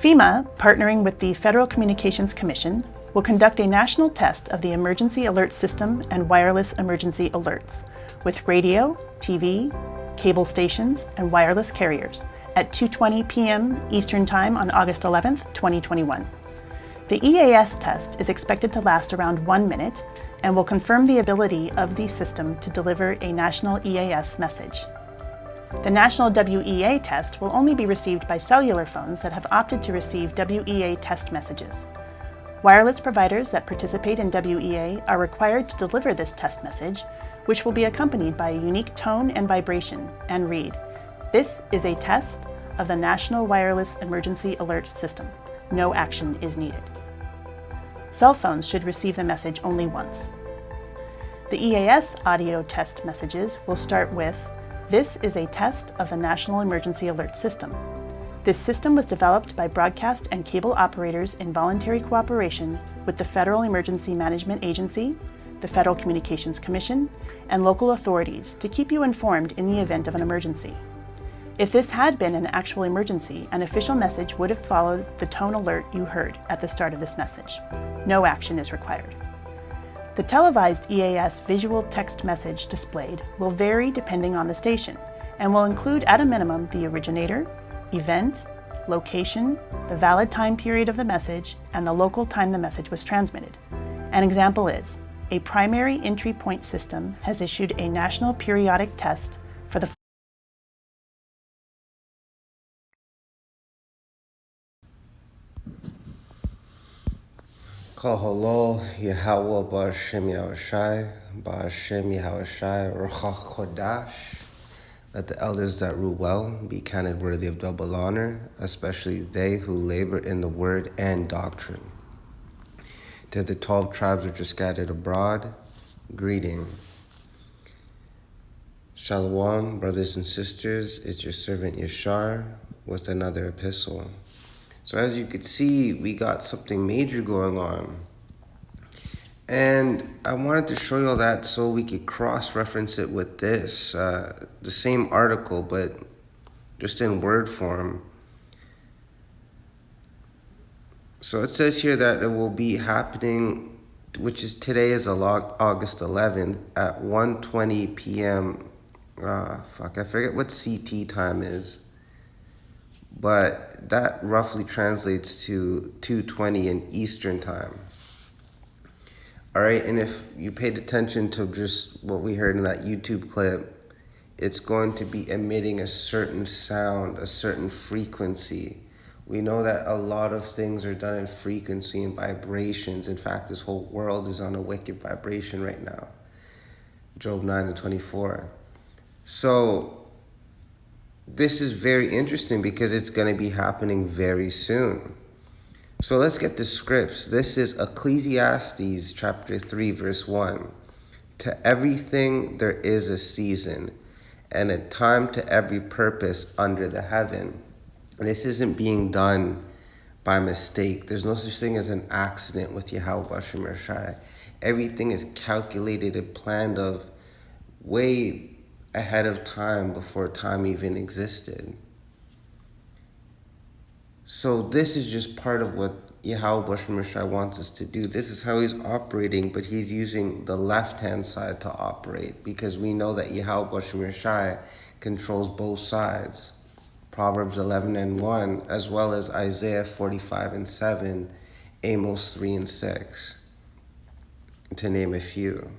FEMA, partnering with the Federal Communications Commission, will conduct a national test of the Emergency Alert System and wireless emergency alerts with radio, TV, cable stations, and wireless carriers at 2:20 p.m. Eastern Time on August 11, 2021. The EAS test is expected to last around 1 minute and will confirm the ability of the system to deliver a national EAS message. The national WEA test will only be received by cellular phones that have opted to receive WEA test messages. Wireless providers that participate in WEA are required to deliver this test message, which will be accompanied by a unique tone and vibration, and read, "This is a test of the National Wireless Emergency Alert System. No action is needed." Cell phones should receive the message only once. The EAS audio test messages will start with, "This is a test of the National Emergency Alert System. This system was developed by broadcast and cable operators in voluntary cooperation with the Federal Emergency Management Agency, the Federal Communications Commission, and local authorities to keep you informed in the event of an emergency. If this had been an actual emergency, an official message would have followed the tone alert you heard at the start of this message. No action is required." The televised EAS visual text message displayed will vary depending on the station and will include at a minimum the originator, event, location, the valid time period of the message, and the local time the message was transmitted. An example is, a primary entry point system has issued a national periodic test for the Kahalo Yahweh Ba'Shem Yahushai, Ba'Shem Yahushai, Ruach Kodash. Let the elders that rule well be counted worthy of double honor, especially they who labor in the word and doctrine. To the 12 tribes which are scattered abroad, greeting. Shalom, brothers and sisters, it's your servant Yashar with another epistle. So as you could see, we got something major going on. And I wanted to show you all that so we could cross-reference it with this, the same article, but just in word form. So it says here that it will be happening, which is today is August 11th at 1:20 p.m. I forget what CT time is. But that roughly translates to 2:20 in Eastern time. All right, and if you paid attention to just what we heard in that YouTube clip, it's going to be emitting a certain sound, a certain frequency. We know that a lot of things are done in frequency and vibrations. In fact, this whole world is on a wicked vibration right now. Job 9:24. So this is very interesting because it's going to be happening very soon. So let's get the scripts. This is Ecclesiastes chapter 3, verse 1. To everything there is a season, and a time to every purpose under the heaven. And this isn't being done by mistake. There's no such thing as an accident with Yahweh Ba'Shem Yahushai. Everything is calculated and planned of way ahead of time before time even existed. So this is just part of what Yahweh Ba'Shem Yahushai wants us to do. This is how he's operating, but he's using the left-hand side to operate because we know that Yahweh Ba'Shem Yahushai controls both sides. Proverbs 11:1, as well as Isaiah 45:7, Amos 3:6, to name a few.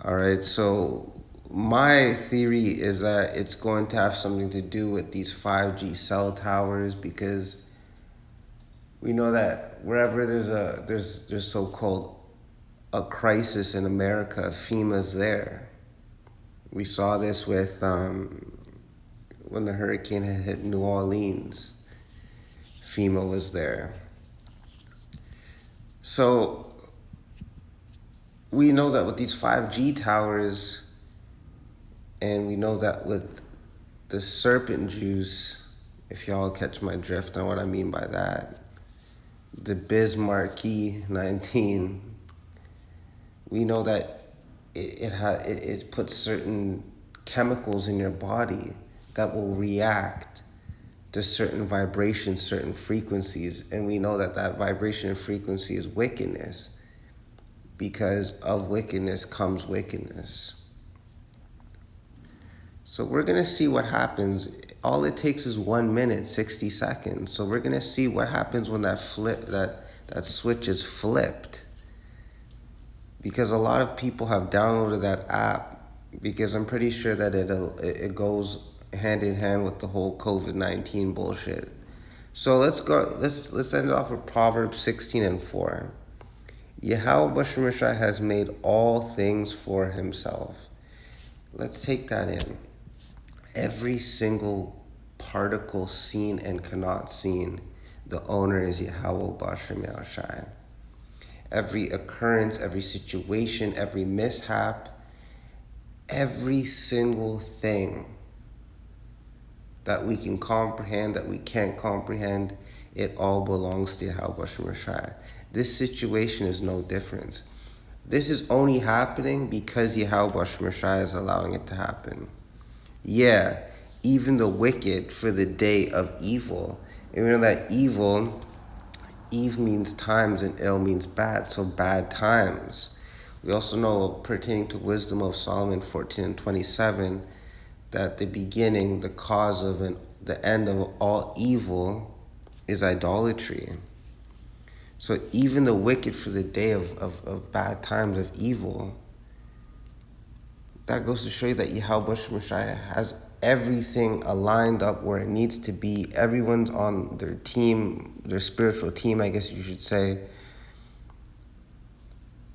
All right, so my theory is that it's going to have something to do with these 5G cell towers because we know that wherever there's so-called a crisis in America, FEMA's there. We saw this with when the hurricane had hit New Orleans. FEMA was there. So we know that with these 5G towers, and we know that with the serpent juice, if y'all catch my drift on what I mean by that, the Bismarcky 19, we know that it puts certain chemicals in your body that will react there's certain vibrations, certain frequencies, and we know that that vibration and frequency is wickedness. Because of wickedness comes wickedness. So we're going to see what happens. All it takes is 1 minute, 60 seconds. So we're going to see what happens when that switch is flipped. Because a lot of people have downloaded that app, because I'm pretty sure that it goes hand in hand with the whole COVID-19 bullshit. So let's end it off with Proverbs 16:4. Yahweh Bashem Rashai has made all things for himself. Let's take that in. Every single particle seen and cannot seen, the owner is Yahweh Bashem Rashai. Every occurrence, every situation, every mishap, every single thing that we can comprehend, that we can't comprehend, it all belongs to Yahweh Bashem Rashai. This situation is no different. This is only happening because Yahweh Bashem Rashai is allowing it to happen. Yeah, even the wicked for the day of evil. And we know that Eve means times and ill means bad, so bad times. We also know, pertaining to Wisdom of Solomon 14:27, that the beginning, the cause of the end of all evil is idolatry. So even the wicked for the day of bad times, of evil, that goes to show you that Yahweh Bashem Rashai has everything aligned up where it needs to be. Everyone's on their team, their spiritual team, I guess you should say.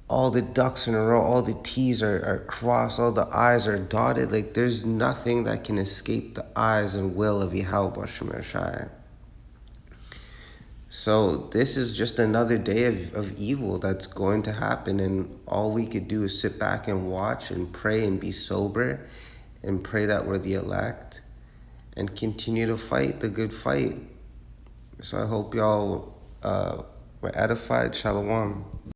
All the ducks in a row, all the T's are crossed, all the I's are dotted. Like, there's nothing that can escape the eyes and will of Yahweh Bashem Rashai. So this is just another day of evil that's going to happen, and all we could do is sit back and watch and pray and be sober and pray that we're the elect and continue to fight the good fight. So I hope y'all were edified. Shalom.